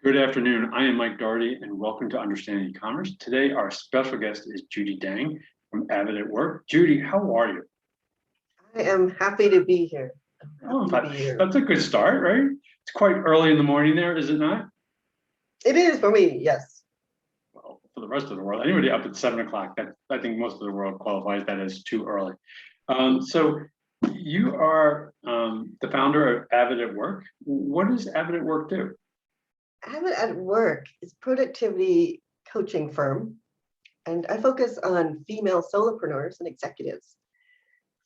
Good afternoon. I am Mike Doherty, and welcome to Understanding E-commerce. Today, our special guest is Judy Dang from Avid at Work. Judy, how are you? I am happy to be here. That's a good start, right? It's quite early in the morning there, is it not? It is for me, yes. Well, for the rest of the world, anybody up at 7 o'clock, I think most of the world qualifies that as too early. So you are the founder of Avid at Work. What does Avid at Work do? Avid at Work is a productivity coaching firm, and I focus on female solopreneurs and executives.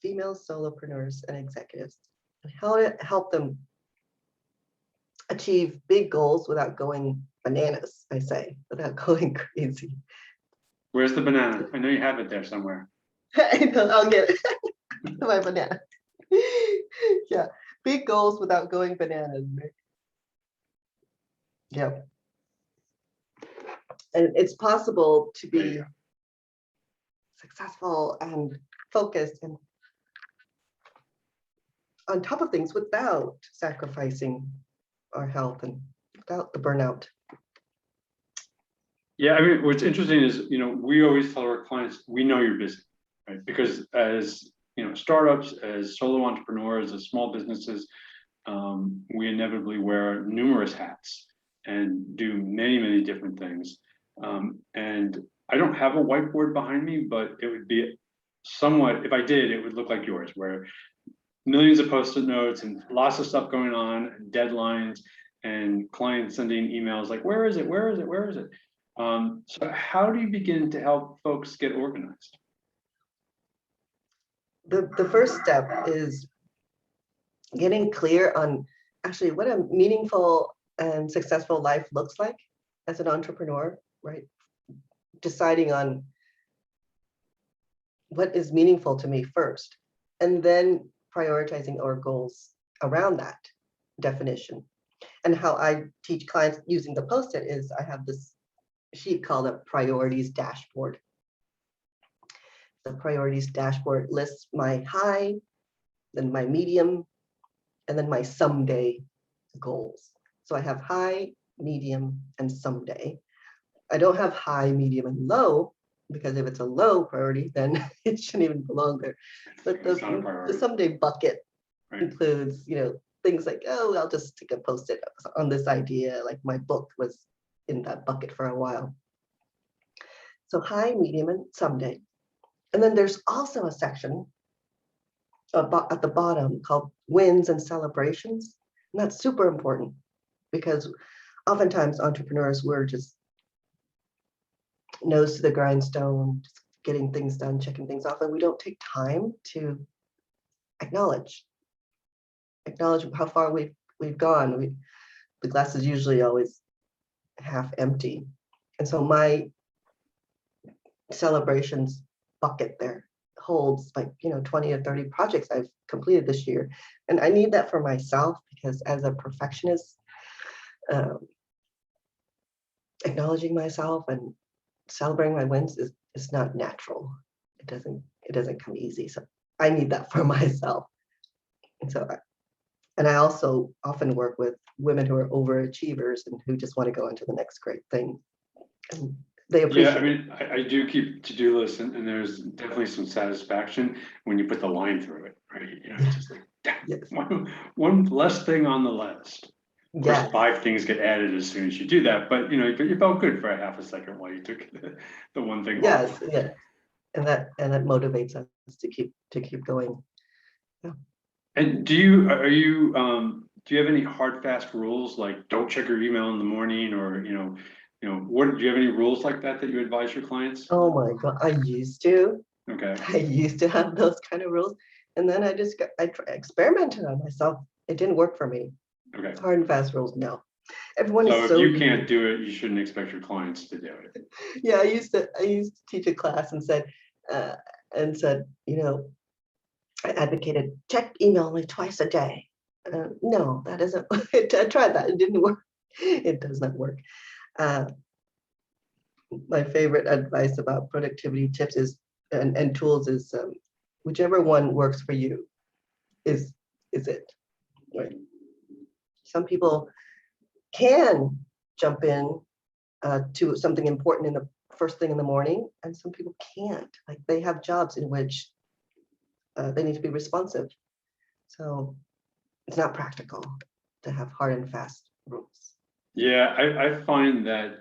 Female solopreneurs and executives, and how to help them achieve big goals without going bananas, I say, without going crazy. Where's the banana? I know you have it there somewhere. I'll get it. My banana. Yeah, big goals without going bananas. Yeah. And it's possible to be successful and focused and on top of things without sacrificing our health and without the burnout. Yeah, I mean, what's interesting is, we always tell our clients, we know you're busy, right? Because as, startups, as solo entrepreneurs, as small businesses, we inevitably wear numerous hats and do many, many different things. And I don't have a whiteboard behind me, but it would be somewhat, if I did, it would look like yours, where millions of post-it notes and lots of stuff going on, deadlines, and clients sending emails like, where is it? Where is it? Where is it? So how do you begin to help folks get organized? The first step is getting clear on actually what a meaningful and successful life looks like as an entrepreneur, right? Deciding on what is meaningful to me first, and then prioritizing our goals around that definition. And how I teach clients using the Post-it is I have this sheet called a priorities dashboard. The priorities dashboard lists my high, then my medium, and then my someday goals. So I have high, medium, and someday. I don't have high, medium, and low, because if it's a low priority, then it shouldn't even belong there. But the someday bucket includes, things like, oh, I'll just stick a Post-it on this idea, like my book was in that bucket for a while. So high, medium, and someday. And then there's also a section at the bottom called wins and celebrations. And that's super important because oftentimes entrepreneurs, we're just nose to the grindstone, just getting things done, checking things off, and we don't take time to acknowledge how far we've gone. The glass is usually always half empty. And so my celebrations bucket there holds like 20 or 30 projects I've completed this year, and I need that for myself because as a perfectionist, acknowledging myself and celebrating my wins is not natural. It doesn't come easy, so I need that for myself. And so I also often work with women who are overachievers and who just want to go into the next great thing. And they appreciate. Yeah, I mean, I do keep to-do lists, and there's definitely some satisfaction when you put the line through it, right? It's just like Yes. one less thing on the list. Of course, 5 things get added as soon as you do that, but you felt good for a half a second while you took the one thing off. Yeah, and that motivates us to keep going. Yeah. And do you have any hard fast rules, like don't check your email in the morning, or what, do you have any rules like that you advise your clients? Oh my God, I used to. Okay. I used to have those kind of rules, and then I experimented on myself. It didn't work for me. Okay. Hard and fast rules, no. Everyone So is if you can't do it, you shouldn't expect your clients to do it. Yeah, I used to teach a class and said, I advocated check email only twice a day. No, that isn't. I tried that. It didn't work. It does not work. My favorite advice about productivity tips is and tools is whichever one works for you is it, right? Some people can jump in to something important in the first thing in the morning, and some people can't. Like they have jobs in which they need to be responsive. So it's not practical to have hard and fast rules. Yeah, I find that,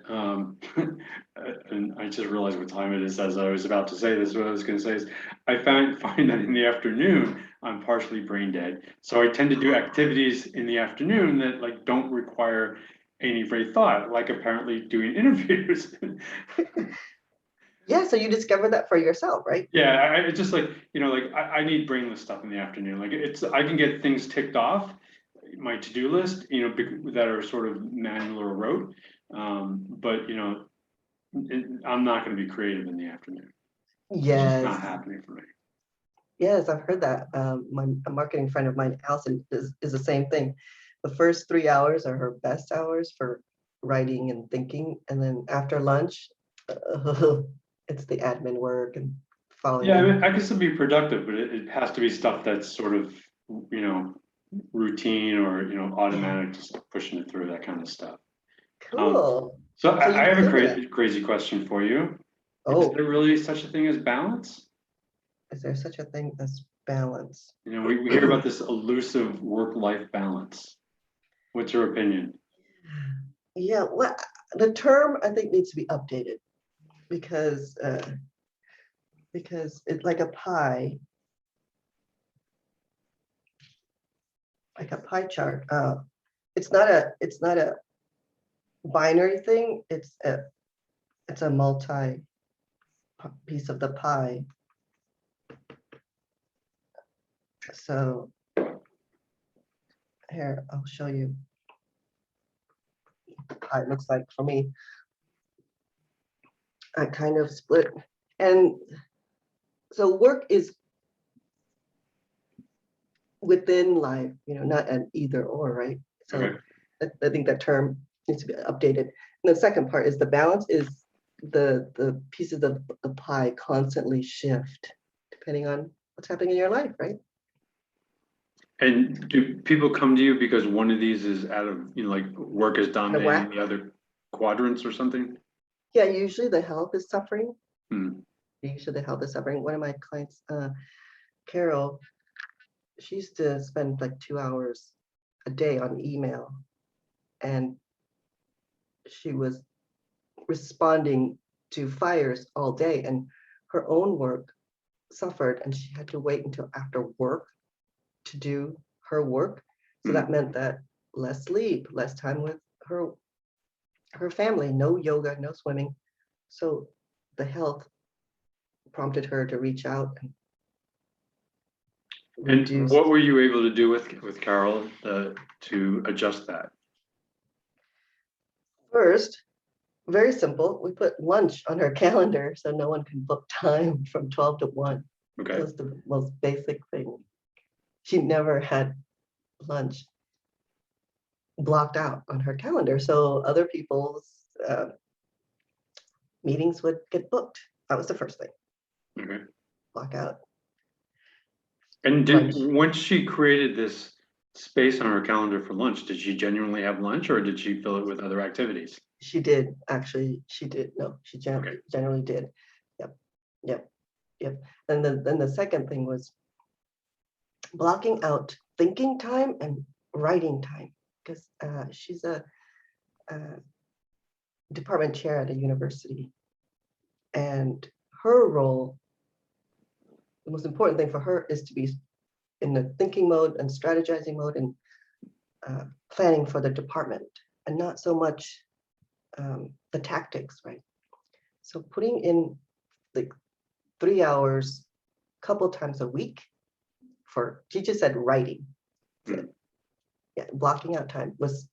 and I just realized what time it is as I was about to say this. What I was going to say is, I find that in the afternoon I'm partially brain dead, so I tend to do activities in the afternoon that like don't require any great thought, like apparently doing interviews. Yeah, so you discovered that for yourself, right? Yeah, it's just like, like I need brainless stuff in the afternoon. Like I can get things ticked off my to-do list, that are sort of manual or rote. But I'm not going to be creative in the afternoon. It's just not Yes, happening for me. yes, I've heard that. A marketing friend of mine, Allison, is the same thing. The first 3 hours are her best hours for writing and thinking, and then after lunch, it's the admin work and following. Yeah, I mean, I can still be productive, but it has to be stuff that's sort of, routine or, automatic, just pushing it through, that kind of stuff. Cool. So So you I have a figured it. crazy question for you. Is Oh, there really such a thing as balance? is there such a thing as balance? We hear about this elusive work-life balance. What's your opinion? Yeah, well, the term I think needs to be updated because it's like a pie chart. It's not a binary thing. It's a multi piece of the pie. So here, I'll show you how it looks like for me. I kind of split. And so work is within life, not an either or, right? So Okay. I think that term needs to be updated. And the second part is the balance is the pieces of the pie constantly shift depending on what's happening in your life, right? And do people come to you because one of these is out of, like work is Out of whack. dominating the other quadrants or something? Yeah, usually the health is suffering. Hmm. Usually the health is suffering. One of my clients, Carol, she used to spend like 2 hours a day on email, and she was responding to fires all day, and her own work suffered, and she had to wait until after work to do her work. So that meant that less sleep, less time with her family, no yoga, no swimming. So the health prompted her to reach out and And reduce. what were you able to do with Carol to adjust that? First, very simple, we put lunch on her calendar so no one can book time from 12 to 1. That Okay. was the most basic thing. She never had lunch blocked out on her calendar, so other people's meetings would get booked. That was the first thing. Okay. Block out And lunch. once she created this space on her calendar for lunch, did she genuinely have lunch or did she fill it with other activities? She did, actually. She did. No, she Okay. generally did. Yep, yep, yep. And then the second thing was blocking out thinking time and writing time, because she's a department chair at a university, and her role, the most important thing for her is to be in the thinking mode and strategizing mode and planning for the department, and not so much the tactics, right? So putting in like 3 hours, couple times a week for, she just said writing. So, yeah, blocking out time was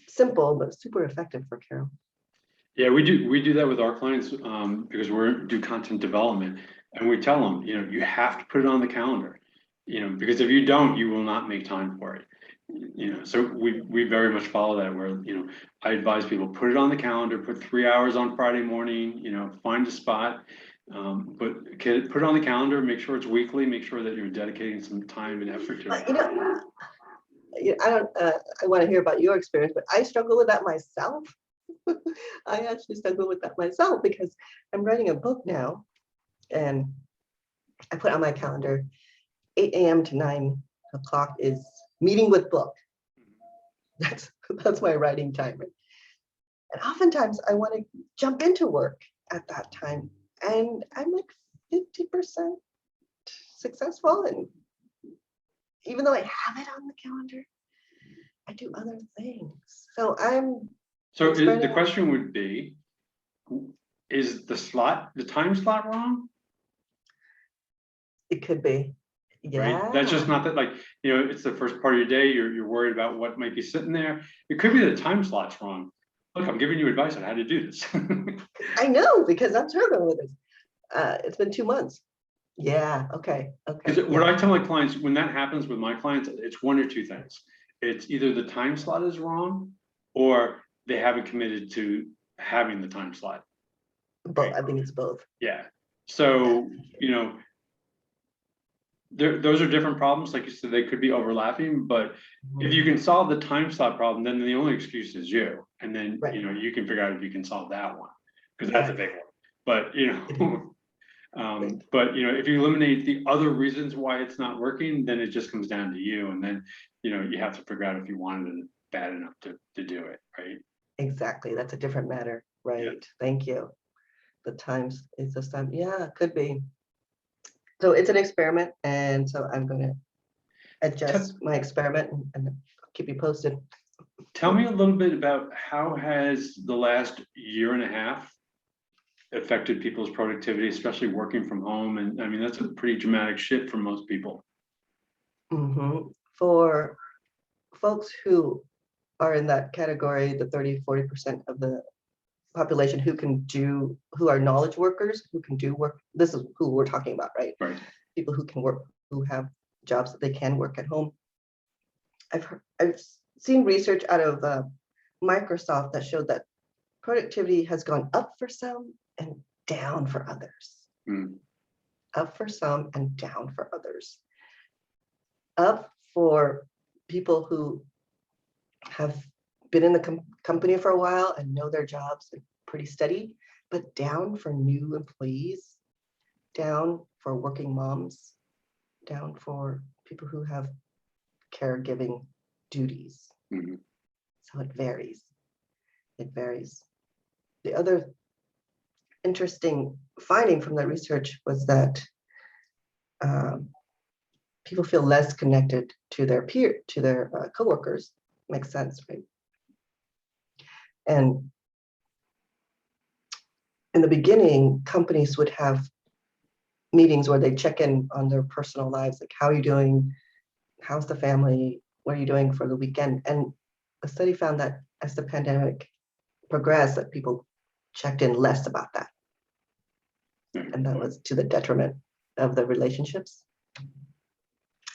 simple, but super effective for Carol. Yeah, we do that with our clients because we do content development, and we tell them, you have to put it on the calendar, because if you don't, you will not make time for it. So we very much follow that where, I advise people put it on the calendar, put 3 hours on Friday morning, find a spot, but put it on the calendar, make sure it's weekly, make sure that you're dedicating some time and effort to it. I don't, I want to hear about your experience, but I struggle with that myself. I actually struggle with that myself because I'm writing a book now, and I put on my calendar 8 a.m. to 9 o'clock is meeting with book. That's my writing timer. And oftentimes I want to jump into work at that time, and I'm like 50% successful. And even though I have it on the calendar, I do other things. So So the spreading- question would be, is the time slot wrong? it could be. Yeah. Right? That's just not that, like, it's the first part of your day, you're worried about what might be sitting there. It could be the time slot's wrong. Look, I'm giving you advice on how to do this. I know, because I'm struggling with this. It's been 2 months. Yeah, okay. Because what I tell my clients, when that happens with my clients, it's one or two things. It's either the time slot is wrong, or they haven't committed to having the time slot. Both. I think it's both. Yeah. So, those are different problems. Like you said, they could be overlapping, but if you can solve the time slot problem, then the only excuse is you. And then, Right. you can figure out if you can solve that one, because that's a big one. But, if you eliminate the other reasons why it's not working, then it just comes down to you. And then, you have to figure out if you wanted it bad enough to do it, right? Exactly. That's a different matter. Right. Yeah. Thank you. The times is this time. Yeah, could be. So it's an experiment. And so I'm going to adjust my experiment and I'll keep you posted. Tell me a little bit about how has the last year and a half affected people's productivity, especially working from home. And I mean, that's a pretty dramatic shift for most people. For folks who are in that category, the 30–40% of the population who are knowledge workers, who can do work. This is who we're talking about, right? Right. People who can work, who have jobs that they can work at home. I've seen research out of Microsoft that showed that productivity has gone up for some and down for others. Up for some and down for others. Up for people who have been in the company for a while and know their jobs and pretty steady, but down for new employees, down for working moms, down for people who have caregiving duties. So it varies. It varies. The other interesting finding from the research was that people feel less connected to their coworkers. Makes sense, right? And in the beginning, companies would have meetings where they check in on their personal lives, like how are you doing? How's the family? What are you doing for the weekend? And a study found that as the pandemic progressed, that people checked in less about that. And that was to the detriment of the relationships.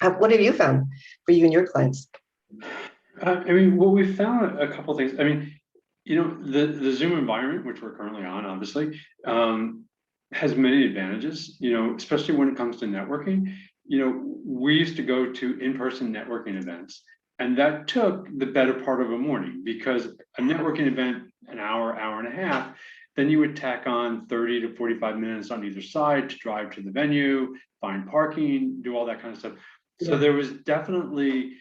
What have you found for you and your clients? I mean, well, we found a couple of things. I mean, the Zoom environment, which we're currently on, obviously, has many advantages, especially when it comes to networking. We used to go to in-person networking events, and that took the better part of a morning, because a networking event, an hour and a half, then you would tack on 30 to 45 minutes on either side to drive to the venue, find parking, do all that kind of stuff. So there was definitely,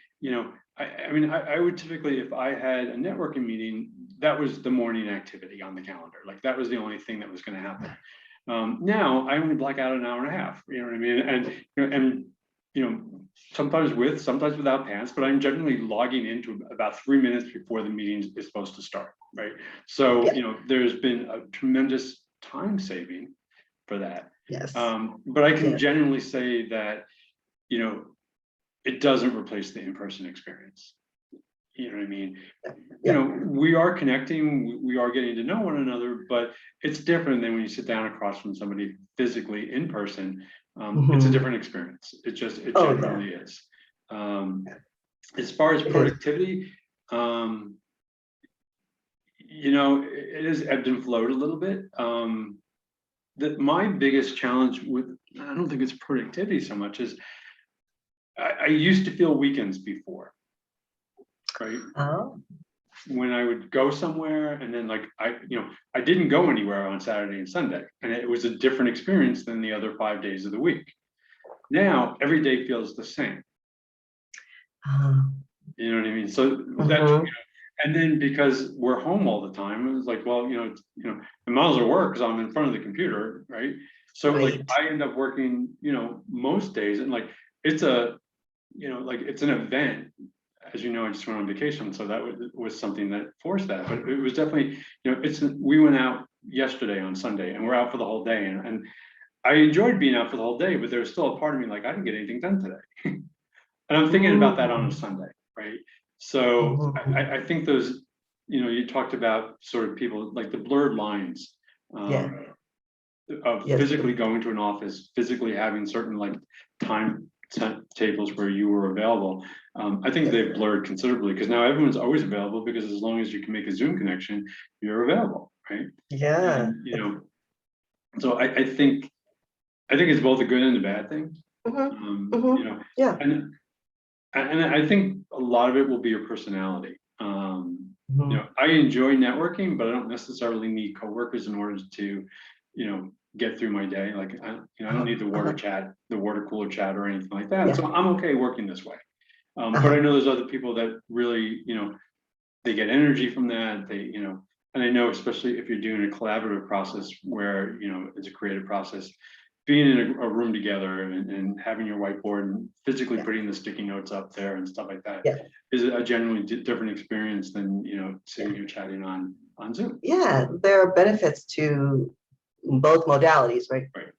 I would typically, if I had a networking meeting, that was the morning activity on the calendar. Like that was the only thing that was going to happen. Now I only block out an hour and a half, you know what I mean? And sometimes with, sometimes without pants, but I'm generally logging into about 3 minutes before the meeting is supposed to start, right? So, there's been a tremendous time saving for that. Yes. But I can genuinely say that, it doesn't replace the in-person experience. You know what I mean? We are connecting, we are getting to know one another, but it's different than when you sit down across from somebody physically in person. It's a different experience. It generally is. As far as productivity, it has ebbed and flowed a little bit. My biggest challenge with, I don't think it's productivity so much as I used to feel weekends before, right? Oh. when I would go somewhere and then like I didn't go anywhere on Saturday and Sunday, and it was a different experience than the other 5 days of the week. Now every day feels the same. You know what I mean? So that's, and then because we're home all the time, it was like, well, I might as well work because I'm in front of the computer, right? So like Right. I end up working, most days, and like it's it's an event. As you know, I just went on vacation, so that was something that forced that. But it was definitely, we went out yesterday on Sunday, and we're out for the whole day, and I enjoyed being out for the whole day. But there was still a part of me like I didn't get anything done today, and I'm thinking about that on a Sunday, right? So I think those, you talked about sort of people like the blurred lines. Yeah. Of Yes. physically going to an office, physically having certain like time tables where you were available. I think they've blurred considerably because now everyone's always available because as long as you can make a Zoom connection, you're available, right? Yeah. And, so I think it's both a good and a bad thing. Yeah. And I think a lot of it will be your personality. I enjoy networking, but I don't necessarily need coworkers in order to, get through my day. Like I don't need the water cooler chat or anything like that. Yeah. So I'm okay working this way. But I know there's other people that really, they get energy from that. And I know especially if you're doing a collaborative process where, it's a creative process, being in a room together and having your whiteboard and physically putting the sticky notes up there and stuff like that Yeah. is a genuinely different experience than, sitting here chatting on Zoom. Yeah, there are benefits to both modalities, right? Right.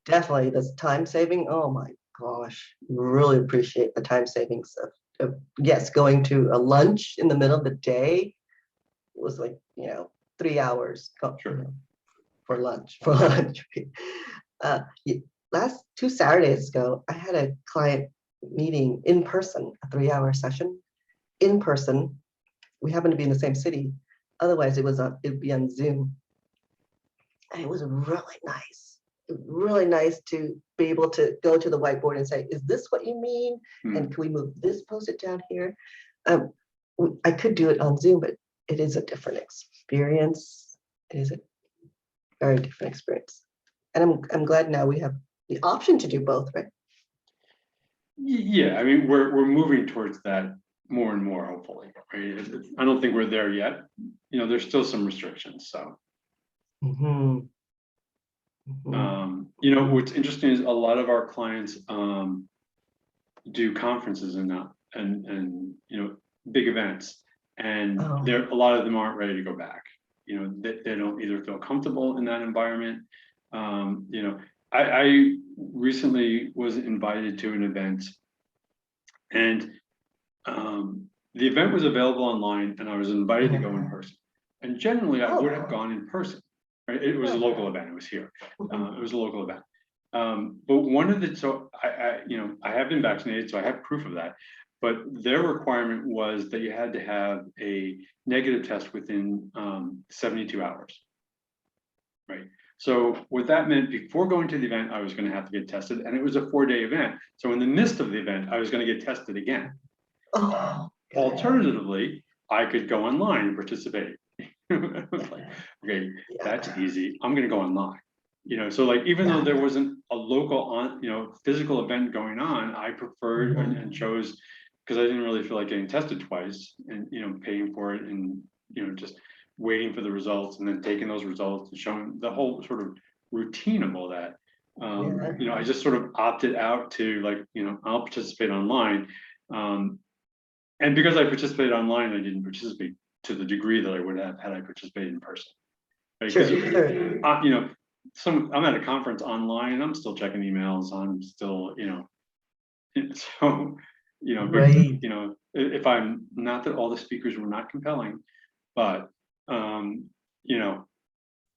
Definitely, this time saving. Oh my gosh, really appreciate the time savings of yes, going to a lunch in the middle of the day was like 3 hours for lunch for lunch. Last 2 Saturdays ago, I had a client meeting in person, a 3-hour session in person. We happened to be in the same city. Otherwise, it'd be on Zoom. And it was really nice to be able to go to the whiteboard and say, is this what you mean? And can we move this post-it down here? I could do it on Zoom, but it is a different experience. It is a very different experience. And I'm glad now we have the option to do both, right? Yeah, I mean, we're moving towards that more and more, hopefully, right? I don't think we're there yet. There's still some restrictions, so. What's interesting is a lot of our clients do conferences and big events, and a lot of them aren't ready to go back. They don't either feel comfortable in that environment. I recently was invited to an event, and the event was available online, and I was invited to go in person. And generally, I would have gone in person. Right? It was a local event. It was here. It was a local event. But one of the I have been vaccinated, so I have proof of that. But their requirement was that you had to have a negative test within 72 hours. Right. So what that meant, before going to the event, I was going to have to get tested, and it was a 4-day event. So in the midst of the event, I was going to get tested again. Alternatively, I could go online and participate. Like, okay, that's easy. I'm going to go online. So like, even though there wasn't a local physical event going on, I preferred and chose, because I didn't really feel like getting tested twice and, paying for it and, just waiting for the results and then taking those results and showing the whole sort of routine of all that. I just sort of opted out to like, I'll participate online. And because I participated online, I didn't participate to the degree that I would have had I participated in person. Right? Sure. I'm at a conference online and I'm still checking emails. I'm still, so, Right. if I'm not that all the speakers were not compelling, but,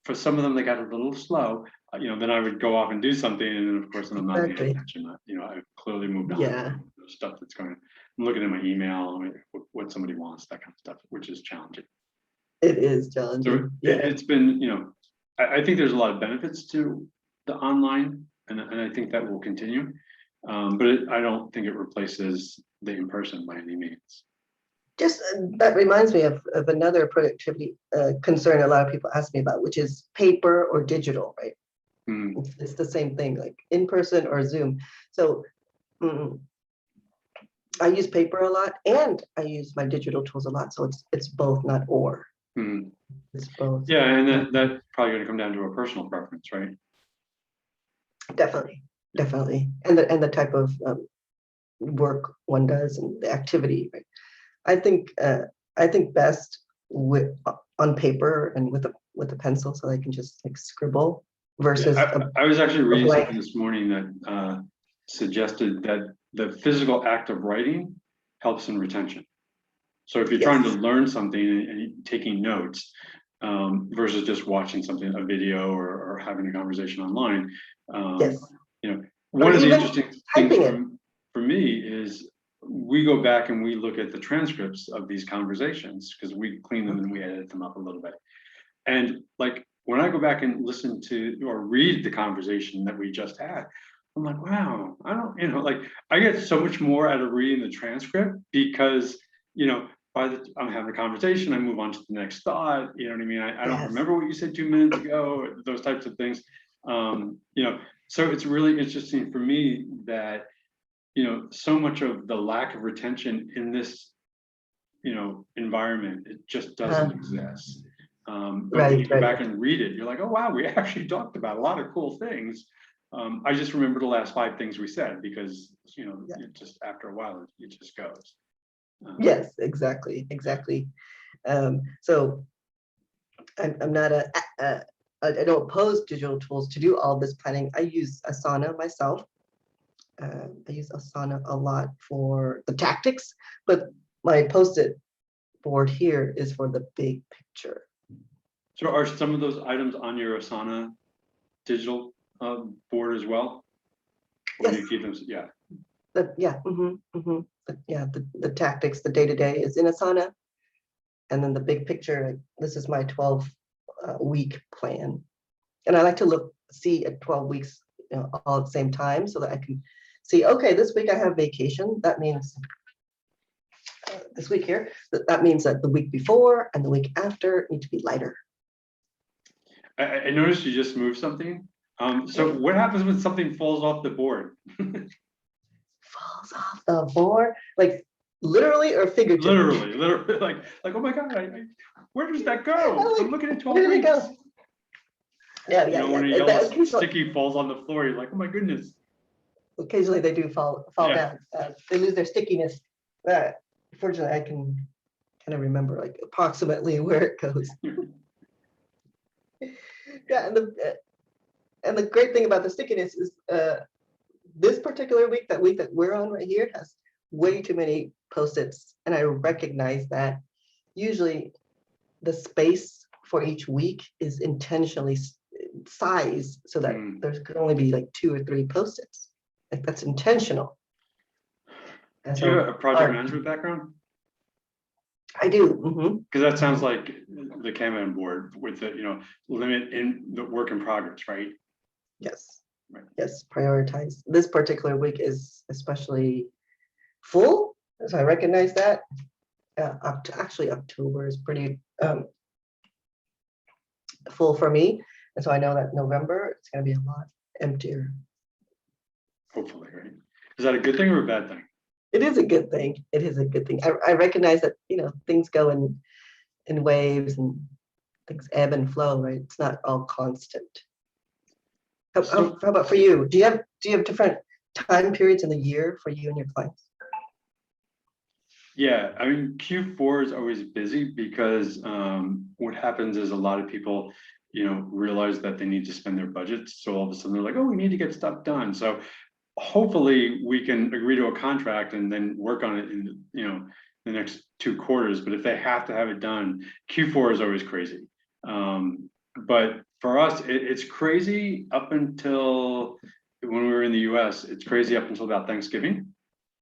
for some of them, they got a little slow, then I would go off and do something. And then of course, I'm not paying attention. I've clearly moved on. Yeah. Stuff that's going, I'm looking at my email, what somebody wants, that kind of stuff, which is challenging. It is challenging. So it's been, I think there's a lot of benefits to the online, and I think that will continue. But I don't think it replaces the in-person by any means. Just that reminds me of another productivity concern a lot of people ask me about, which is paper or digital, right? Mm. It's the same thing, like in person or Zoom. So I use paper a lot and I use my digital tools a lot. So it's both, not or. Mm. It's both. Yeah, and that's probably going to come down to a personal preference, right? Definitely, definitely. And the type of work one does and the activity, right? I think best with on paper and with a pencil, so I can just like scribble versus Yeah, I was actually a reading blank. something this morning that suggested that the physical act of writing helps in retention. So if you're trying to Yes, learn something and taking notes versus just watching something, a video or having a conversation online, yes. you know, Or one of the even interesting things typing it. for me is we go back and we look at the transcripts of these conversations because we clean them and we edit them up a little bit. And like when I go back and listen to or read the conversation that we just had, I'm like, wow, I don't, like I get so much more out of reading the transcript because, by the I'm having a conversation, I move on to the next thought. You know what I mean? I don't Yes. remember what you said 2 minutes ago, those types of things. So it's really interesting for me that, so much of the lack of retention in this, environment, it just doesn't exist. But when you Right, go right. back and read it, you're like, oh, wow, we actually talked about a lot of cool things. I just remember the last 5 things we said because, Yeah. it just after a while, it just goes. Yes, exactly, exactly. So I'm not I don't oppose digital tools to do all this planning. I use Asana myself. I use Asana a lot for the tactics, but my post-it board here is for the big picture. So are some of those items on your Asana digital board as well? Or do Yes, you keep them? Yeah. yeah, yeah. The tactics, the day-to-day is in Asana, and then the big picture. This is my 12-week plan, and I like to see at 12 weeks, all at the same time, so that I can see. Okay, this week I have vacation. That means this week here. That means that the week before and the week after need to be lighter. I noticed you just moved something. So what happens when something falls off the board? Falls off the board, like literally or figuratively. Literally, like, oh my God, where does that go? I'm I'm like, looking at 12 where did it weeks. go? Yeah, yeah, When a yeah. yellow Occasionally, sticky falls on the floor, you're like, oh my goodness. occasionally they do fall Yeah. down. They lose their stickiness. Fortunately, I can kind of remember like approximately where it goes. Yeah, and the great thing about the stickiness is this particular week, that week that we're on right here, has way too many post-its, and I recognize that. Usually, the space for each week is intentionally sized so that there could only be like 2 or 3 post-its. Like that's intentional. And Do you have so a project management background? I do. Because that sounds like the Kanban board with the, limit in the work in progress, right? Yes. Right. Yes, prioritize. This particular week is especially full, so I recognize that. Actually, October is pretty full for me, and so I know that November it's going to be a lot emptier. Hopefully, right? Is that a good thing or a bad thing? It is a good thing. It is a good thing. I recognize that things go in waves and things ebb and flow, right? It's not all constant. How about for you? Do you have different time periods in the year for you and your clients? Yeah, I mean, Q4 is always busy because what happens is a lot of people, realize that they need to spend their budgets. So all of a sudden they're like, oh, we need to get stuff done. So hopefully we can agree to a contract and then work on it in, the next 2 quarters. But if they have to have it done, Q4 is always crazy. But for us, it's crazy up until when we were in the US, it's crazy up until about Thanksgiving.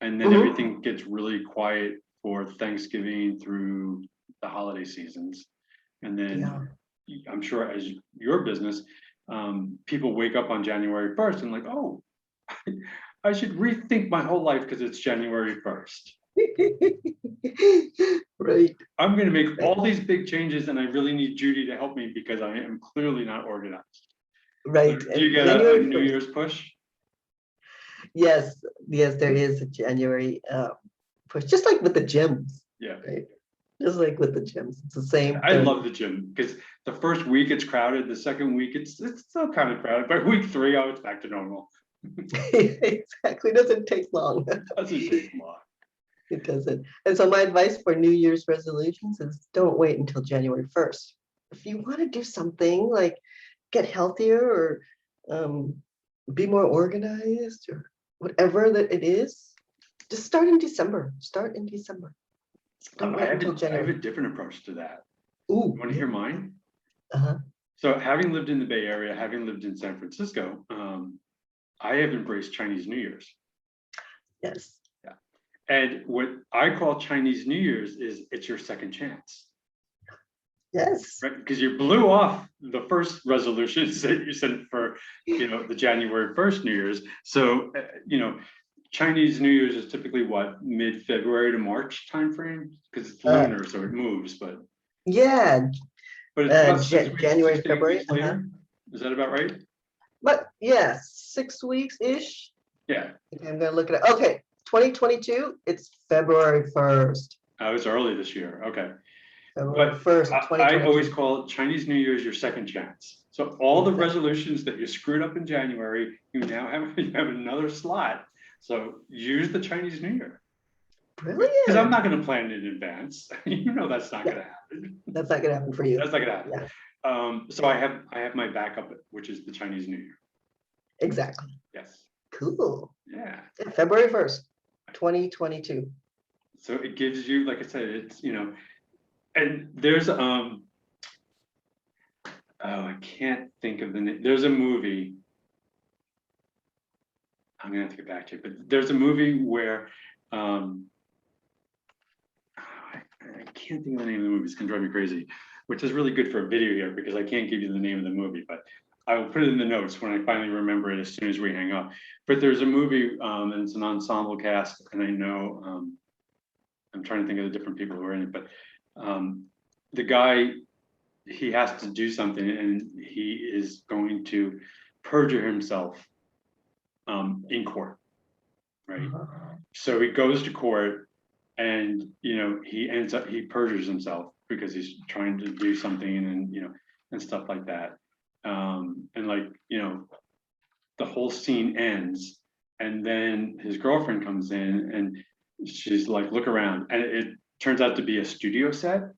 And then everything gets really quiet for Thanksgiving through the holiday seasons. And then I'm sure as your business, people wake up on January 1st and like, oh, I should rethink my whole life because it's January 1st. Right. I'm gonna make all these big changes and I really need Judy to help me because I am clearly not organized. So Right. do you And get a January New 1st. Year's push? Yes, yes, there is a January push, just like with the gyms, Yeah. right? Just like with the gyms, it's the same I thing. love the gym because the first week it's crowded, the second week it's still kind of crowded. By week 3, oh, it's back to normal. Exactly, doesn't take long. Doesn't take long. It doesn't. And so my advice for New Year's resolutions is don't wait until January 1st. If you want to do something like get healthier or be more organized or whatever that it is, just start in December. Start in December. Don't I wait have, until I have a January. different approach to that. Ooh, Want to hear mine? uh-huh. So having lived in the Bay Area, having lived in San Francisco, I have embraced Chinese New Year's. Yes. Yeah. And what I call Chinese New Year's is it's your second chance. Yes. Right? Because you blew off the first resolutions that you sent for, the January 1st New Year's. So, Chinese New Year's is typically what, mid-February to March timeframe? Because it's lunar, so it moves, but Yeah. it's about 6 weeks, January, 6 to 8 February. weeks later. Is that about right? But yes, 6 weeks-ish. Yeah. Okay, I'm gonna look at it. Okay, 2022, it's February 1st. I was early this year. Okay. February But 1st, I always 2022. call it Chinese New Year's your second chance. So all the resolutions that you screwed up in January, you now have another slot. So use the Chinese New Year. Brilliant. Because I'm not going to plan in advance. That's not going to happen. That's not gonna happen for you. That's not going to happen. Yeah. So I have my backup, which is the Chinese New Year. Exactly. Yes. Cool. Yeah. February 1st, 2022. So it gives you, like I said, it's and there's I can't think of the name. There's a movie. I'm gonna have to get back to it, but there's a movie where I can't think of the name of the movie. It's gonna drive me crazy, which is really good for a video here because I can't give you the name of the movie, but I will put it in the notes when I finally remember it as soon as we hang up. But there's a movie and it's an ensemble cast, and I know I'm trying to think of the different people who are in it, but the guy, he has to do something and he is going to perjure himself in court, right? So he goes to court and he perjures himself because he's trying to do something and stuff like that. And the whole scene ends and then his girlfriend comes in and she's like, look around, and it turns out to be a studio set.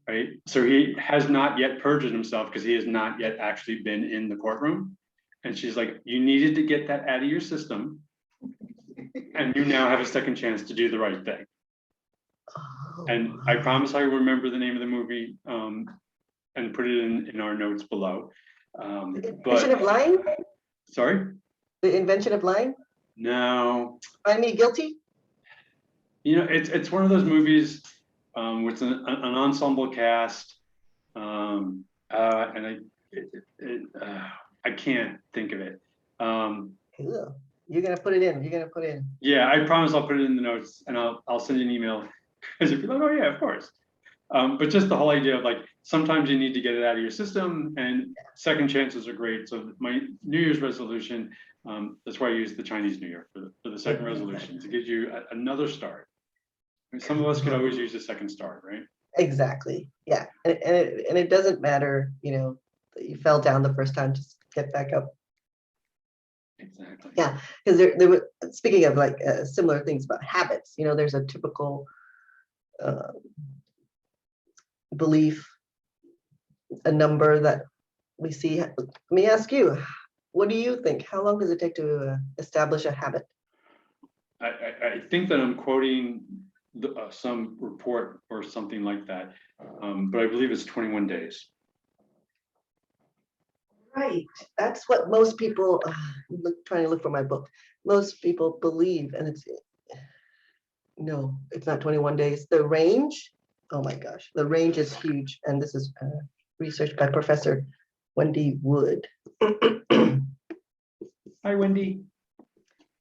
Right. So he has not yet perjured himself because he has not yet actually been in the courtroom. And she's like, you needed to get that out of your system. And you now have a second chance to do the right thing. And I promise I will remember the name of the movie and put it in our notes below. The Invention of Lying? Sorry? The Invention of Lying? No. Find Me Guilty? It's one of those movies with an ensemble cast, and I can't think of it. You're gonna put it in. You're gonna put it in. Yeah, I promise I'll put it in the notes, and I'll send you an email because if you're like, oh yeah, of course. But just the whole idea of like sometimes you need to get it out of your system, and second chances are great. So my New Year's resolution, that's why I use the Chinese New Year for the second resolution to give you another start. Some of us could always use a second start, right? Exactly. Yeah, and it doesn't matter, that you fell down the first time. Just get back up. Exactly. Yeah, because there were, speaking of like similar things about habits. There's a typical belief, a number that we see. Let me ask you, what do you think? How long does it take to establish a habit? I think that I'm quoting some report or something like that, but I believe it's 21 days. Right. That's what most people, trying to look for my book, most people believe, and no, it's not 21 days. The range, oh my gosh, the range is huge. And this is research by Professor Wendy Wood. Hi, Wendy.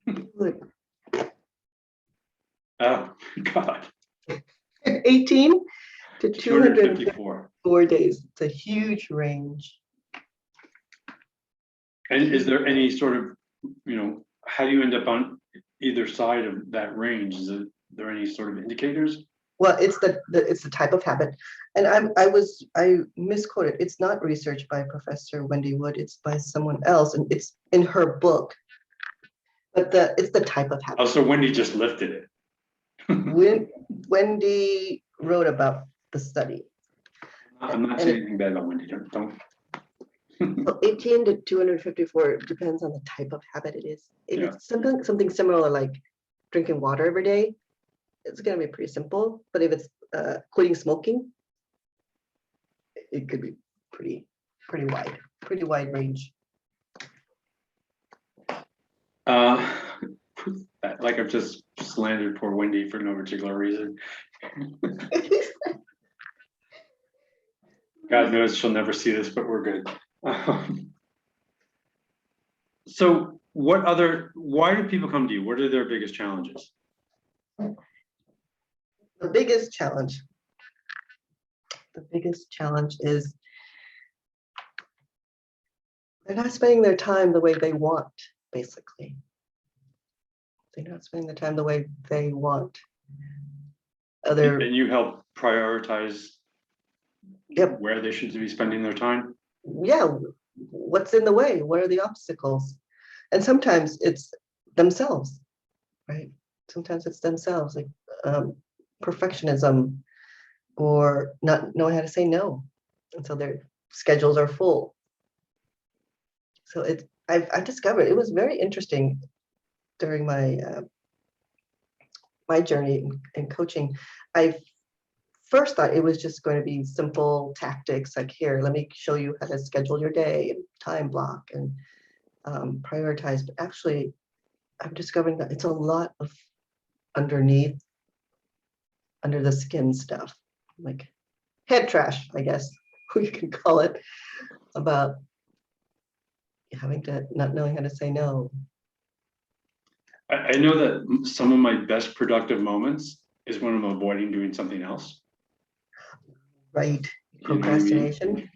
Wood. Oh, God, 18 to 254 254. days. It's a huge range. And is there any sort of, how do you end up on either side of that range? There any sort of indicators? Well, it's the type of habit, and I misquoted. It's not research by Professor Wendy Wood. It's by someone else, and it's in her book. But it's the type of habit. Oh, so Wendy just lifted it. Wendy wrote about the study. I'm not saying anything bad about Wendy. Don't. So 18 to 254 depends on the type of habit it is. If it's something similar like drinking water every day, it's going to be pretty simple. But if it's quitting smoking, it could be pretty wide range. Like I've just slandered poor Wendy for no particular reason. God knows she'll never see this, but we're good. So why do people come to you? What are their biggest challenges? The biggest challenge is they're not spending their time the way they want, basically. They're not spending the time the way they want. And you help prioritize Yep. where they should be spending their time? Yeah, what's in the way? What are the obstacles? And sometimes it's themselves, right? Sometimes it's themselves, like perfectionism or not knowing how to say no. And so their schedules are full. So I've discovered it was very interesting during my my journey in coaching. I first thought it was just going to be simple tactics like, here, let me show you how to schedule your day and time block and prioritize. But actually, I'm discovering that it's a lot of under the skin stuff, like head trash, I guess we can call it, about not knowing how to say no. I know that some of my best productive moments is when I'm avoiding doing something else. Right. You know what I mean? Procrastination.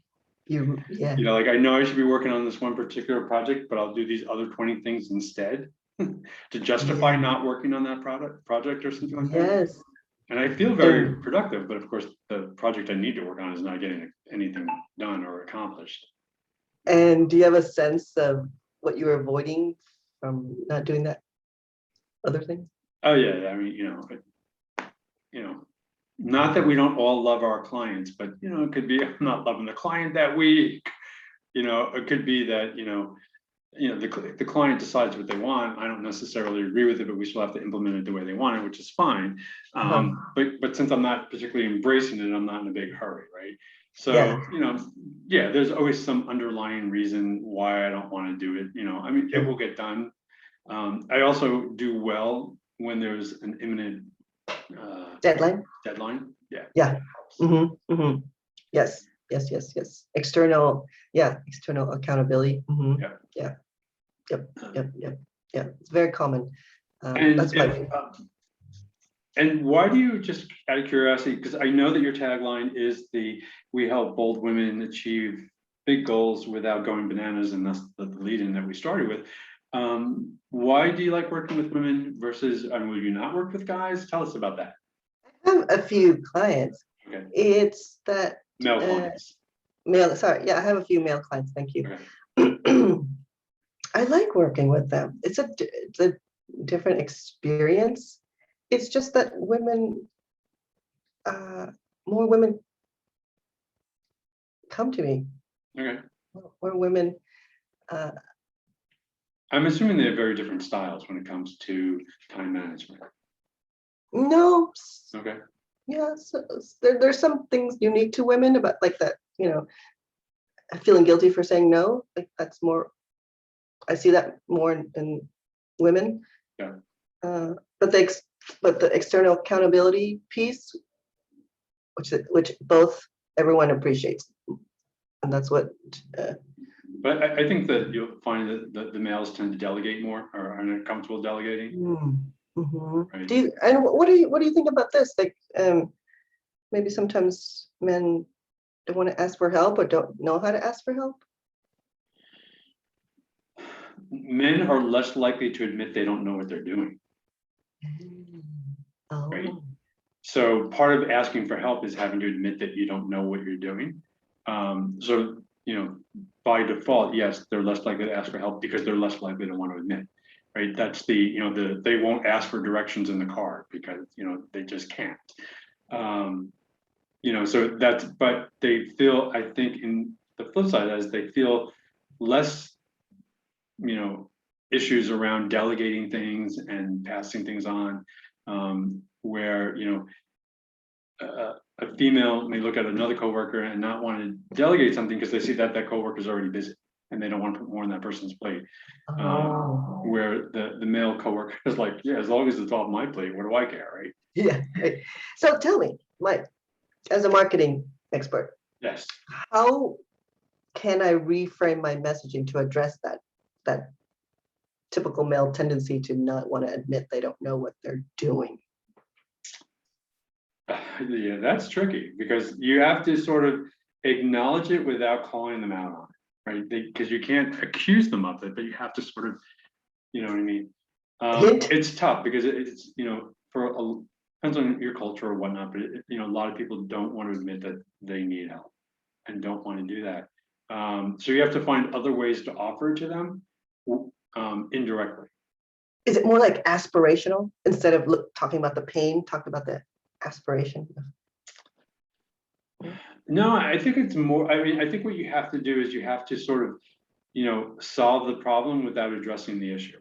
Like I know I should be working on this one particular project, but I'll do these other 20 things instead to justify not working on that project or something like that. Yes. And I feel very productive, but of course the project I need to work on is not getting anything done or accomplished. And do you have a sense of what you're avoiding from not doing that other thing? Oh yeah, I mean, not that we don't all love our clients, but it could be I'm not loving the client that week. It could be that the client decides what they want. I don't necessarily agree with it, but we still have to implement it the way they want it, which is fine. But since I'm not particularly embracing it, I'm not in a big hurry, right? So there's always some underlying reason why I don't want to do it. I mean, it will get done. I also do well when there's an imminent Deadline. Yeah. Yes. External accountability. Yeah. It's very common. That's and why do you, just out of curiosity, because I know that your tagline is we help bold women achieve big goals without going bananas, and that's the lead-in that we started with. Why do you like working with women versus, will you not work with guys? Tell us about that. I have a few clients. Okay. It's that male clients. I have a few male clients. Thank you. Okay. I like working with them. It's a different experience. It's just that more women come to me. Okay. More women. I'm assuming they have very different styles when it comes to time management. No. Okay. Yeah, so there's some things unique to women about like that, feeling guilty for saying no. Like that's more, I see that more in women. Yeah. But the external accountability piece, which everyone appreciates, and that's what. But I think that you'll find that the males tend to delegate more, or are comfortable delegating. Right? Do you, and what do you think about this? Like, maybe sometimes men don't want to ask for help or don't know how to ask for help. Men are less likely to admit they don't know what they're doing, right? Oh, So part of asking for help is having to admit that you don't know what you're doing. So, you know, by default, yes, they're less likely to ask for help because they're less likely to want to admit, right? That's the, you know, they won't ask for directions in the car because, you know, they just can't. You know, so that's, but they feel, I think in the flip side, as they feel less, you know, issues around delegating things and passing things on, where, you know, a female may look at another coworker and not want to delegate something because they see that that coworker is already busy and they don't want to put more on that person's plate. oh. Where the male coworker is like, yeah, as long as it's off my plate, what do I care, right? Yeah. Right. So tell me, Mike, as a marketing expert, Yes. how can I reframe my messaging to address that typical male tendency to not want to admit they don't know what they're doing? Yeah, that's tricky because you have to sort of acknowledge it without calling them out on it, right? Because you can't accuse them of it, but you have to sort of, you know what I mean? Hint? It's tough because it's, you know, depends on your culture or whatnot, but you know, a lot of people don't want to admit that they need help and don't want to do that. So you have to find other ways to offer it to them indirectly. Is it more like aspirational instead of talking about the pain, talk about the aspiration? No, I think it's more, I mean, I think what you have to do is you have to sort of, you know, solve the problem without addressing the issue.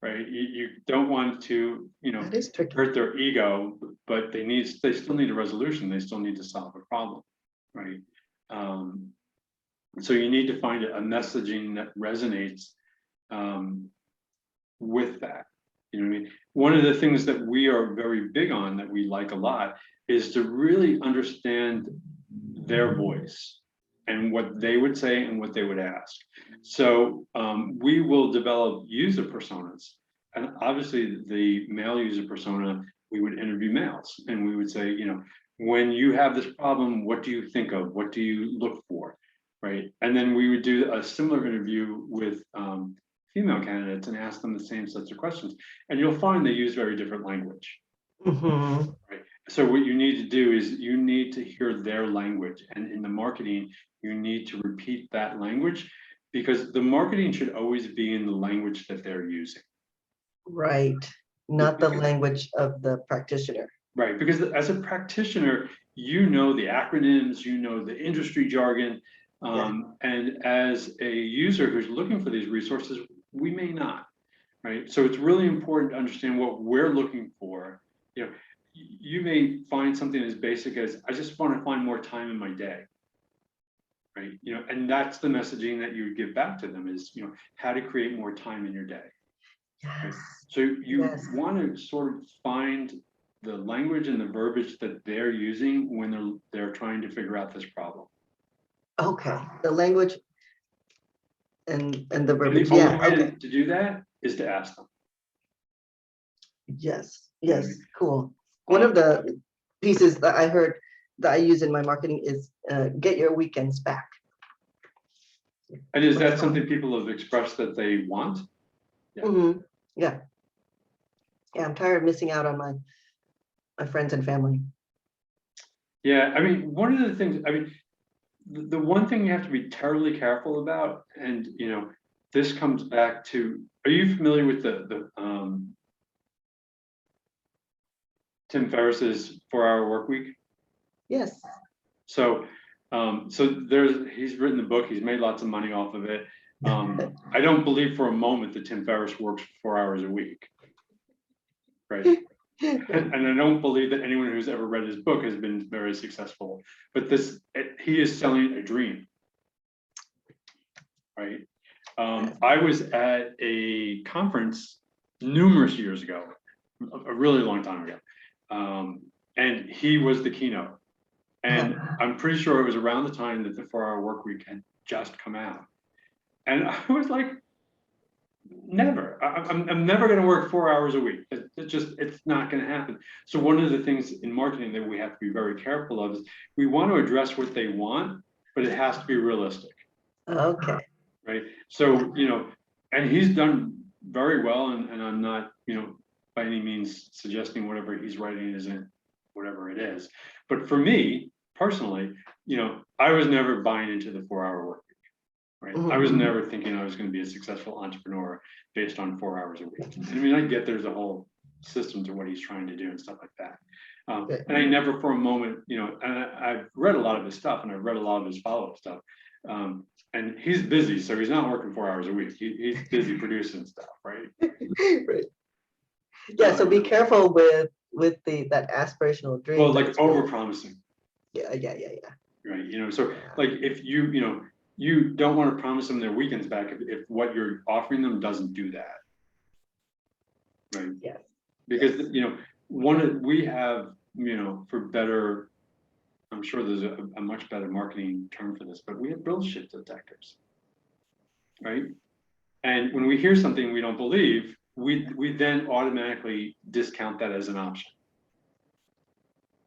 Right? You don't want to, you know, That is tricky. hurt their ego, but they still need a resolution. They still need to solve a problem, right? So you need to find a messaging that resonates with that. You know what I mean? One of the things that we are very big on that we like a lot is to really understand their voice and what they would say and what they would ask. So we will develop user personas. And obviously the male user persona, we would interview males and we would say, you know, when you have this problem, what do you think of? What do you look for? Right. And then we would do a similar interview with female candidates and ask them the same sets of questions. And you'll find they use very different language. Right. So what you need to do is you need to hear their language. And in the marketing, you need to repeat that language because the marketing should always be in the language that they're using. Right. Not the language of the practitioner. Right. Because as a practitioner, you know the acronyms, you know the industry jargon. And as a user who's looking for these resources, we may not. Right. So it's really important to understand what we're looking for. You know, you may find something as basic as I just want to find more time in my day. Right. You know, and that's the messaging that you would give back to them is, you know, how to create more time in your day. Right? Yes. So you Yes. want to sort of find the language and the verbiage that they're using when they're trying to figure out this problem. Okay. The language and the And verbiage. the only Yeah. way Okay. to do that is to ask them. Yes. Yes. Mhm. Cool. One of the pieces that I heard that I use in my marketing is get your weekends back. And is that something people have expressed that they want? Yeah. Yeah. Yeah. I'm tired of missing out on my friends and family. Yeah. I mean, one of the things, I mean, the one thing you have to be terribly careful about, and you know, this comes back to, are you familiar with the Tim Ferriss's 4-Hour Work Week? Yes. So, he's written the book. He's made lots of money off of it. I don't believe for a moment that Tim Ferriss works 4 hours a week, right? And I don't believe that anyone who's ever read his book has been very successful. But he is selling a dream, right? I was at a conference numerous years ago, a really long time ago, and he was the keynote. And I'm pretty sure it was around the time that the 4-Hour Work Week had just come out. And I was like, Never. I'm never going to work 4 hours a week. It's not going to happen. So one of the things in marketing that we have to be very careful of is we want to address what they want, but it has to be realistic, Okay. right? So, and he's done very well, and I'm not, by any means suggesting whatever he's writing isn't whatever it is. But for me personally, I was never buying into the 4-hour work. Right. I was never thinking I was going to be a successful entrepreneur based on 4 hours a week. I mean, I get there's a whole system to what he's trying to do and stuff like that. And I never for a moment, and I've read a lot of his stuff and I've read a lot of his follow-up stuff. And he's busy, so he's not working 4 hours a week. He's busy producing stuff, right? Right. Yeah. So be careful with that aspirational dream. Well, like over-promising. Yeah. Right. So like if you don't want to promise them their weekends back if what you're offering them doesn't do that. Right. Yeah. Because we have, for better, I'm sure there's a much better marketing term for this, but we have bullshit detectors. Right. And when we hear something we don't believe, we then automatically discount that as an option.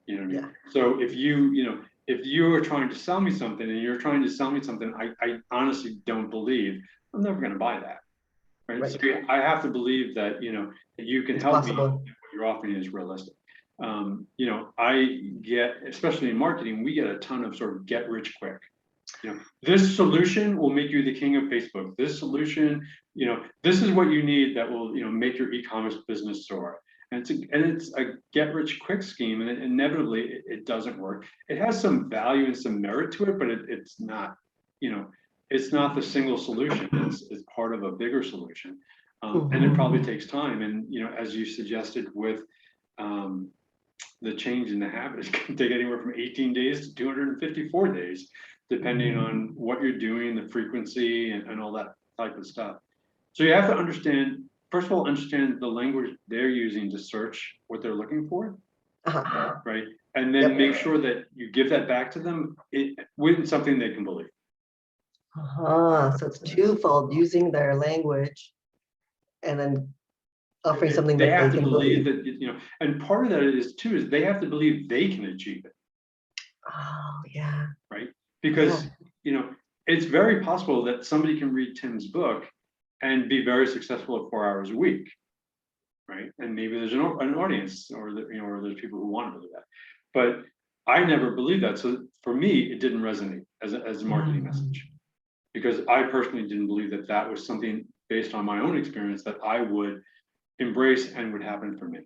You know what I mean? Yeah. So if you are trying to sell me something and you're trying to sell me something I honestly don't believe, I'm never going to buy that. Right. So I have to believe that, that you can help me. What you're offering is realistic. I get, especially in marketing, we get a ton of sort of get rich quick. This solution will make you the king of Facebook. This solution, this is what you need that will, make your e-commerce business soar. And it's a get rich quick scheme, and inevitably it doesn't work. It has some value and some merit to it, but it's not, it's not the single solution. It's part of a bigger solution, and it probably takes time. And as you suggested with the change in the habit, it can take anywhere from 18 days to 254 days, depending on what you're doing, the frequency, and all that type of stuff. So you have to understand. First of all, understand the language they're using to search what they're looking for, right? And then make sure that you give that back to them with something they can believe. So it's twofold: using their language, and then offering something they that have they to can believe that And part of that is they have to believe they can achieve it. Oh yeah. Right, because it's very possible that somebody can read Tim's book and be very successful at 4 hours a week, right? And maybe there's an audience, or or there's people who want to do that. But I never believed that. So for me, it didn't resonate as a marketing message, because I personally didn't believe that that was something based on my own experience that I would embrace and would happen for me.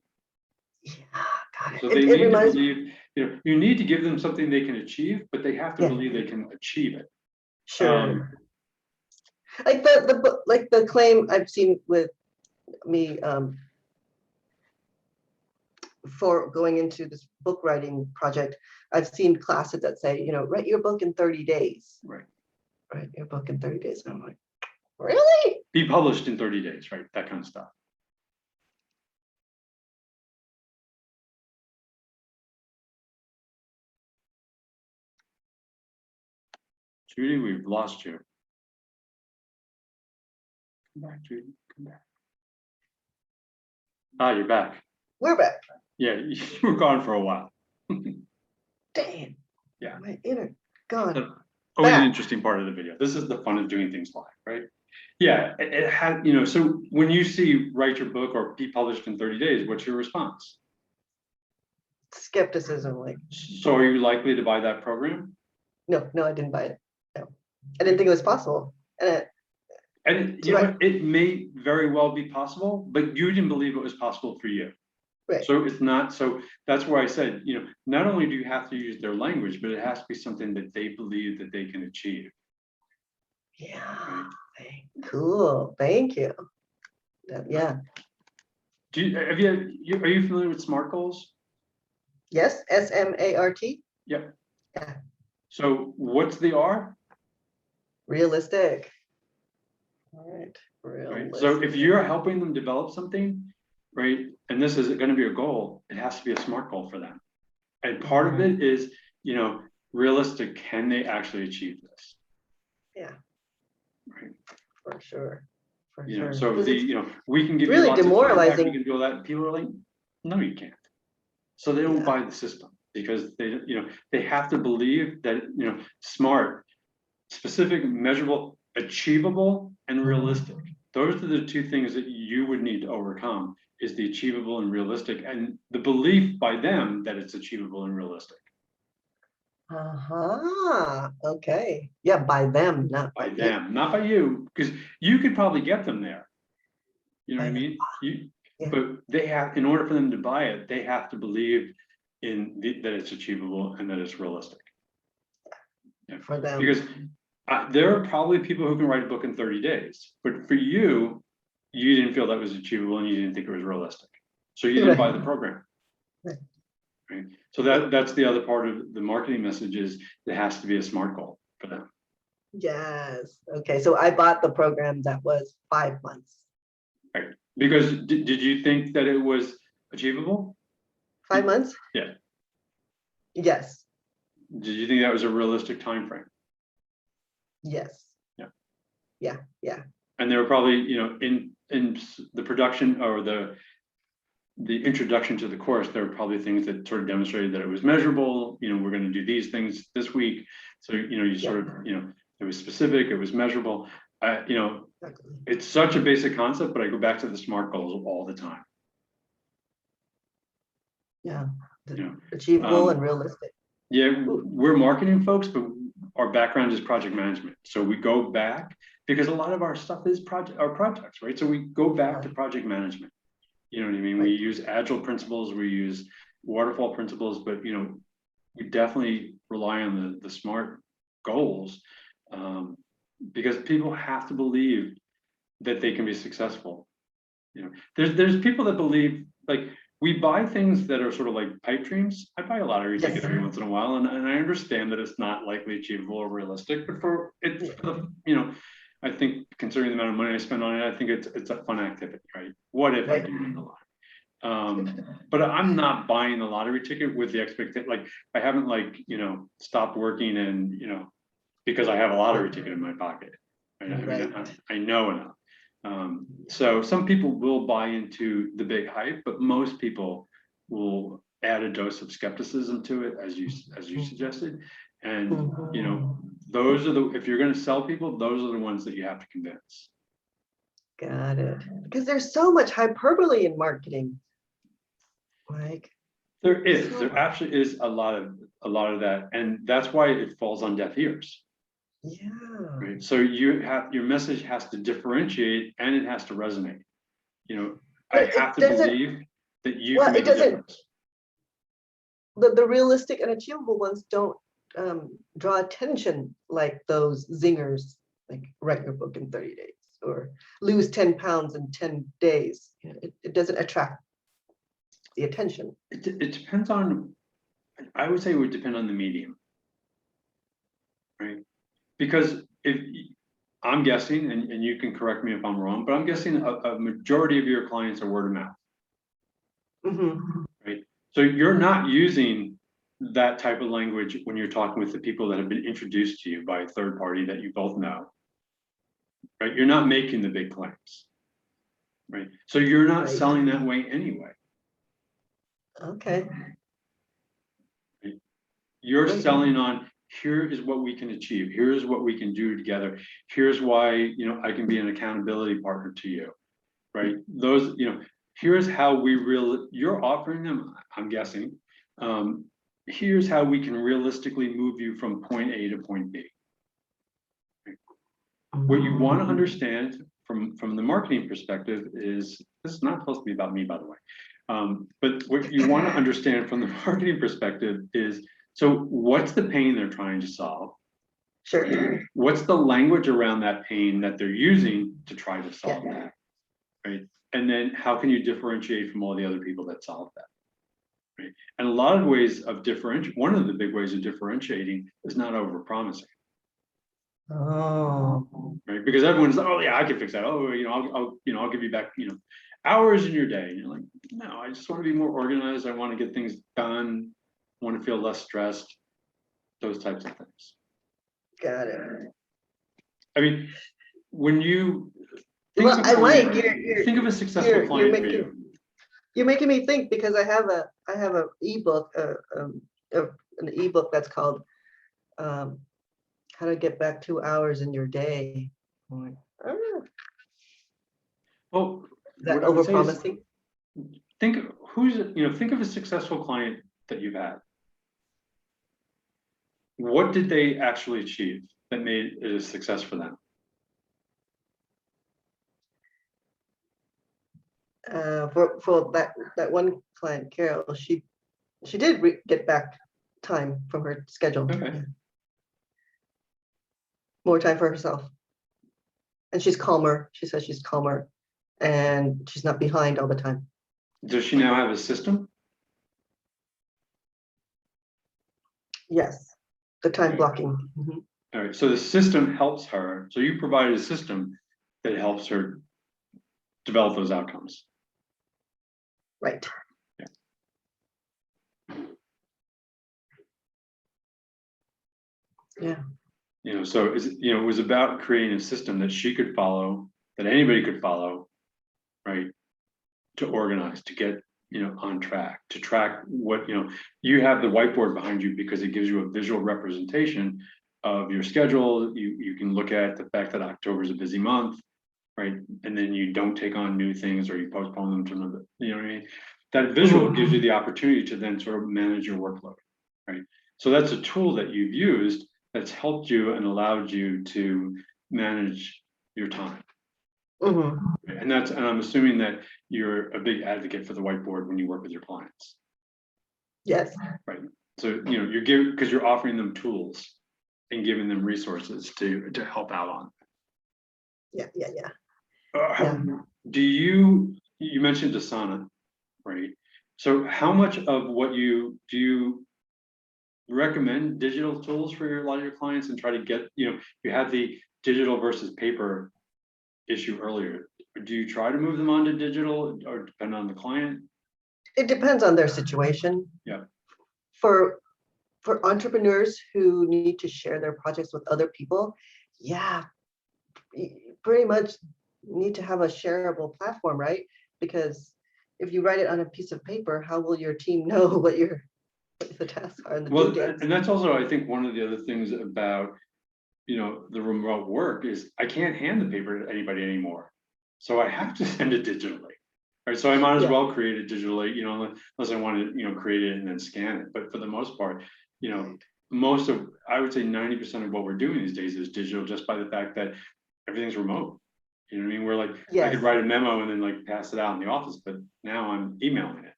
Yeah, got it. So they need to believe. You need to give them something they can achieve, but they have to believe they can achieve it. Sure. Like the claim I've seen with me for going into this book writing project, I've seen classes that say, write your book in 30 days. Right. Write your book in 30 days. And I'm like, really? Be published in 30 days, right? That kind of stuff. Judy, we've lost you. Come back, Judy. Come back. Ah, you're back. We're back. Yeah, you were gone for a while. Damn. Yeah. My inner gone. Always an interesting part of the video. This is the fun of doing things live, right? Yeah, it had, so when you see write your book or be published in 30 days, what's your response? Skepticism, like. So are you likely to buy that program? No, I didn't buy it. No, I didn't think it was possible. And it may very well be possible, but you didn't believe it was possible for you. Right. So it's not. So that's where I said, not only do you have to use their language, but it has to be something that they believe that they can achieve. Yeah. Right. Cool. Thank you. Yeah. Are you familiar with SMART goals? Yes. SMART. Yep. Yeah. So what's the R? Realistic. All right. Realistic. Right. So if you're helping them develop something, right, and this is going to be a goal, it has to be a SMART goal for them. And part of it is, realistic. Can they actually achieve this? Yeah. Right. For sure. for You know, sure. so 'Cause the, it's you know, we can give you really lots of feedback, demoralizing. you can do all that, people are like, no, you can't. So they don't Yeah. buy the system because they, you know, they have to believe that, you know, SMART, specific, measurable, achievable, and realistic. Those are the two things that you would need to overcome, is the achievable and realistic, and the belief by them that it's achievable and realistic. Okay. Yeah, by them, not By by you. them, not by you, because you could probably get them there. You know what I By them. mean? Yeah. But they have, in order for them to buy it, they have to believe in that it's achievable and that it's realistic. Yeah. For them. Because there are probably people who can write a book in 30 days, but for you, you didn't feel that was achievable and you didn't think it was realistic. So you didn't buy the program. Right. Right? So that's the other part of the marketing message, is it has to be a SMART goal for them. Yes. Okay. So I bought the program that was 5 months. Right? Because did you think that it was achievable? 5 months? Yeah. Yes. Did you think that was a realistic time frame? Yes. Yeah. Yeah. Yeah. And there were probably, you know, in the production or the introduction to the course, there were probably things that sort of demonstrated that it was measurable. You know, we're going to do these things this week. So, you know, you sort of, you know, it was specific, it was measurable. You know, Exactly. it's such a basic concept, but I go back to the SMART goals all the time. Yeah. You know, Achievable and realistic. yeah, we're marketing folks, but our background is project management. So we go back, because a lot of our stuff is projects, right? So we go back to project management. You know what I mean? We use agile principles, we use waterfall principles, but you know, we definitely rely on the SMART goals, because people have to believe that they can be successful. You know, there's people that believe, like, we buy things that are sort of like pipe dreams. I buy a lottery ticket every once in a while, and I understand that it's not likely achievable or realistic, but for the, you know, I think considering the amount of money I spend on it, I think it's a fun activity, right? What if I do win the lottery? But I'm not buying the lottery ticket with the expectation, like, I haven't, like, you know, stopped working and, you know, because I have a lottery ticket in my pocket. Right? I mean, I know enough. So some people will buy into the big hype, but most people will add a dose of skepticism to it, as you suggested. And you know, those are if you're going to sell people, those are the ones that you have to convince. Got it. Because there's so much hyperbole in marketing. Like, there actually is a lot of that, and that's why it falls on deaf ears. yeah. Right? So your message has to differentiate, and it has to resonate. You know, I have to believe that you can make a difference. The realistic and achievable ones don't draw attention like those zingers, like write your book in 30 days or lose 10 pounds in 10 days. You know, it doesn't attract the attention. It depends on, I would say it would depend on the medium, right? Because if I'm guessing, and you can correct me if I'm wrong, but I'm guessing a majority of your clients are word of mouth, right? So you're not using that type of language when you're talking with the people that have been introduced to you by a third party that you both know, right? You're not making the big claims, right? So you're not selling that way anyway. Okay. Right? You're selling on, here is what we can achieve. Here's what we can do together. Here's why, you know, I can be an accountability partner to you, right? Those, you know, here's how you're offering them, I'm guessing, here's how we can realistically move you from point A to point B. What you want to understand from the marketing perspective is, this is not supposed to be about me, by the way, but what you want to understand from the marketing perspective is, so what's the pain they're trying to solve? Sure. What's the language around that pain that they're using to try to solve that, right? And then how can you differentiate from all the other people that solve that? Right? And a lot of ways of one of the big ways of differentiating is not over-promising. Oh. Right? Because everyone's, oh yeah, I can fix that. Oh, you know, I'll give you back, you know, hours in your day. And you're like, no, I just want to be more organized. I want to get things done. I want to feel less stressed. Those types of things. Got it. I mean, when you think Well, of a I like client, you're think of a successful you're client for making you. you're making me think because I have a ebook an ebook that's called How to Get Back 2 hours in Your Day. I'm like, "Ah, Well, is that what I would say is overpromising?" think think of a successful client that you've had. What did they actually achieve that made it a success for them? For that one client, Carol, she did get back time from her schedule. Okay. Yeah. More time for herself. And she's calmer. She says she's calmer and she's not behind all the time. Does she now have a system? Yes, the time Okay. blocking. Mhm. All right. So the system helps her. So you provide a system that helps her develop those outcomes. Right. Yeah. So it was about creating a system that she could follow, that anybody could follow, right? To organize, to get, on track, to track what, you have the whiteboard behind you because it gives you a visual representation of your schedule. You can look at the fact that October is a busy month, right? And then you don't take on new things or you postpone them to another, you know what I mean? That visual gives you the opportunity to then sort of manage your workload, right? So that's a tool that you've used that's helped you and allowed you to manage your time. Mhm. And I'm assuming that you're a big advocate for the whiteboard when you work with your clients, Yes. right? So, because you're offering them tools and giving them resources to help out on. Yeah. Yeah. Do you mentioned Asana, right? So how much of what do you recommend digital tools for a lot of your clients and try to get, you had the digital versus paper issue earlier. Do you try to move them onto digital or depend on the client? It depends on their situation. Yeah. For entrepreneurs who need to share their projects with other people, yeah, pretty much need to have a shareable platform, right? Because if you write it on a piece of paper, how will your team know what the tasks are and the due dates? And that's also, I think, one of the other things about, the remote work is I can't hand the paper to anybody anymore. So I have to send it digitally. Right. So I might as well create it digitally, unless I want to, create it and then scan it. But for the most part, I would say 90% of what we're doing these days is digital just by the fact that everything's remote. You know what I mean? We're like, I could write a memo and then like pass it out in the office, but now I'm emailing it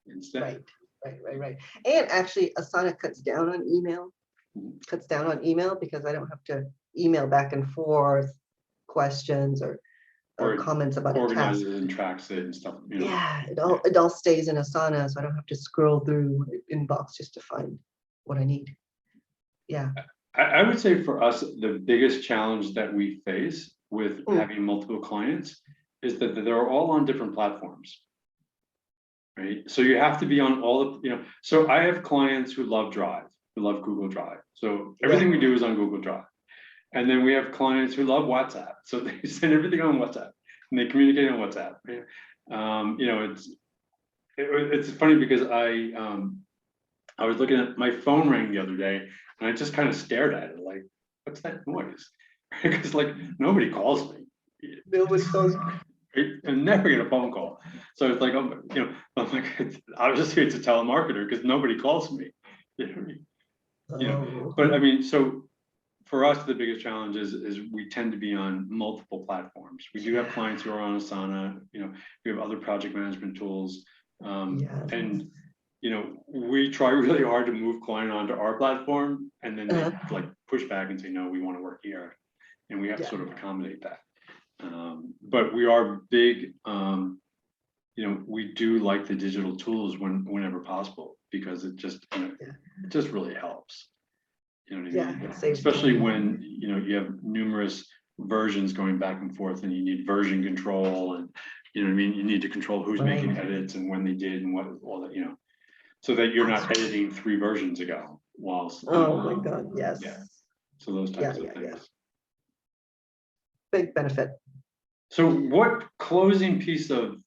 instead. Right. And actually Asana cuts down on email, because I don't have to email back and forth questions or comments about a task. Organizes and tracks it and stuff. Yeah, it all stays in Asana, so I don't have to scroll through inbox just to find what I need. Yeah. I would say for us, the biggest challenge that we face with having multiple clients is that they're all on different platforms. Right. So you have to be on all of, so I have clients who love Drive, who love Google Drive. So everything we do is on Google Drive. And then we have clients who love WhatsApp. So they send everything on WhatsApp and they communicate on WhatsApp. It's funny because I was looking at my phone rang the other day and I just kind of stared at it like, what's that noise? Because like nobody calls me. Nobody calls. And never get a phone call. So it's like, I'm like, obviously it's a telemarketer because nobody calls me. But I mean, so for us, the biggest challenge is we tend to be on multiple platforms. We do have clients who are on Asana, we have other project management tools. And we try really hard to move client onto our platform and then they like push back and say, no, we want to work here. And we have to sort of accommodate that. But we are big, we do like the digital tools whenever possible because it just, it just really helps. You know what I mean? Especially when, you have numerous versions going back and forth and you need version control and, you need to control who's making edits and when they did and what, all that, so that you're not editing 3 versions ago whilst. Oh my God, yes. Yeah. So those types of things. Big benefit. So what closing piece of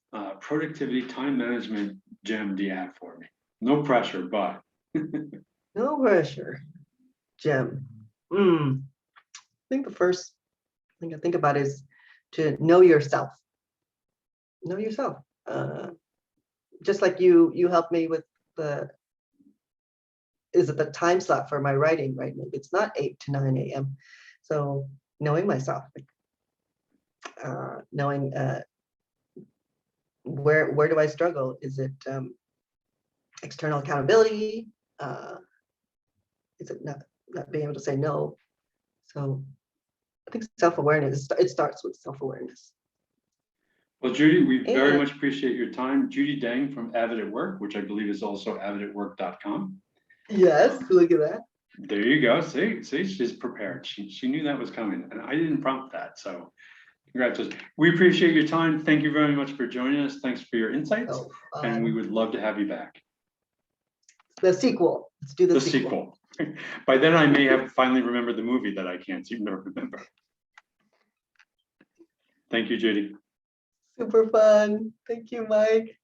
productivity, time management gem do you have for me? No pressure, but. No pressure. Gem. I think the first thing I think about is to know yourself. Know yourself. Just like you helped me with is it the time slot for my writing, right? Maybe it's not 8 to 9 a.m. So knowing myself, knowing where do I struggle? Is it external accountability? Is it not being able to say no? So I think self-awareness, it starts with self-awareness. Well, Judy, we very And much appreciate your time. Judy Deng from Avid at Work, which I believe is also avidatwork.com. yes, look at that. There you go. See, she's prepared. She knew that was coming, and I didn't prompt that. So congratulations. We appreciate your time. Thank you very much for joining us. Thanks for your insights. So And we would love to have you back. the sequel. Let's do the sequel. By then I may have finally remembered the movie that I can't seem to remember. Thank you, Judy. Super fun. Thank you, Mike.